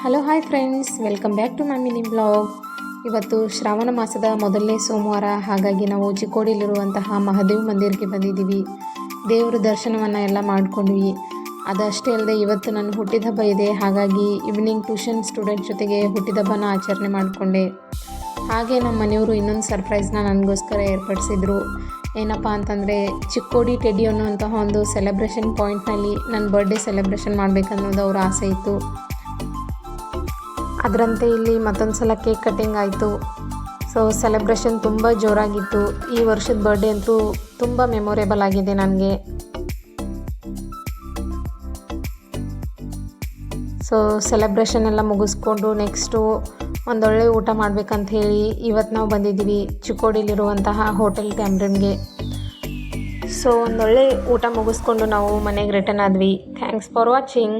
Hello hi friends, welcome back to my mini blog. ಇವತ್ತು ಶ್ರಾವಣ ಮಾಸದ ಮೊದಲನೇ ಸೋಮವಾರ, ಹಾಗಾಗಿ ನಾವು ಚಿಕ್ಕೋಡಿಲಿರುವಂತಹ ಮಹಾದೇವ್ ಮಂದಿರಕ್ಕೆ ಬಂದಿದ್ದೀವಿ. ದೇವರ ದರ್ಶನವನ್ನು ಎಲ್ಲ ಮಾಡ್ಕೊಂಡ್ವಿ. ಅದಷ್ಟೇ ಅಲ್ಲದೆ ಇವತ್ತು ನನ್ನ ಹುಟ್ಟಿದ ಹಬ್ಬ ಇದೆ, ಹಾಗಾಗಿ ಈವ್ನಿಂಗ್ ಟ್ಯೂಷನ್ ಸ್ಟೂಡೆಂಟ್ ಜೊತೆಗೆ ಹುಟ್ಟಿದ ಹಬ್ಬನ ಆಚರಣೆ ಮಾಡಿಕೊಂಡೆ. ಹಾಗೆ ನಮ್ಮ ಮನೆಯವರು ಇನ್ನೊಂದು ಸರ್ಪ್ರೈಸ್ನ ನನಗೋಸ್ಕರ ಏರ್ಪಡಿಸಿದ್ರು. ಏನಪ್ಪ ಅಂತಂದರೆ, ಚಿಕ್ಕೋಡಿ ಟೆಡಿ ಅನ್ನುವಂತಹ ಒಂದು ಸೆಲೆಬ್ರೇಷನ್ ಪಾಯಿಂಟ್ನಲ್ಲಿ ನನ್ನ ಬರ್ಡೇ ಸೆಲೆಬ್ರೇಷನ್ ಮಾಡಬೇಕನ್ನೋದು ಅವ್ರ ಆಸೆ ಇತ್ತು. ಅದರಂತೆ ಇಲ್ಲಿ ಮತ್ತೊಂದು ಸಲ ಕೇಕ್ ಕಟ್ಟಿಂಗ್ ಆಯಿತು. ಸೊ ಸೆಲೆಬ್ರೇಷನ್ ತುಂಬ ಜೋರಾಗಿತ್ತು. ಈ ವರ್ಷದ ಬರ್ಡೇ ಅಂತೂ ತುಂಬ ಮೆಮೊರೇಬಲ್ ಆಗಿದೆ ನನಗೆ. ಸೊ ಸೆಲೆಬ್ರೇಷನ್ ಎಲ್ಲ ಮುಗಿಸ್ಕೊಂಡು ನೆಕ್ಸ್ಟು ಒಂದೊಳ್ಳೆ ಊಟ ಮಾಡಬೇಕಂತ ಹೇಳಿ ಇವತ್ತು ನಾವು ಬಂದಿದ್ದೀವಿ ಚಿಕ್ಕೋಡಿಲಿರುವಂತಹ ಹೋಟೆಲ್ ಟ್ಯಾಮ್ರಿನ್ಗೆ. ಸೊ ಒಂದೊಳ್ಳೆ ಊಟ ಮುಗಿಸ್ಕೊಂಡು ನಾವು ಮನೆಗೆ ರಿಟರ್ನ್ ಆದ್ವಿ. Thanks for watching.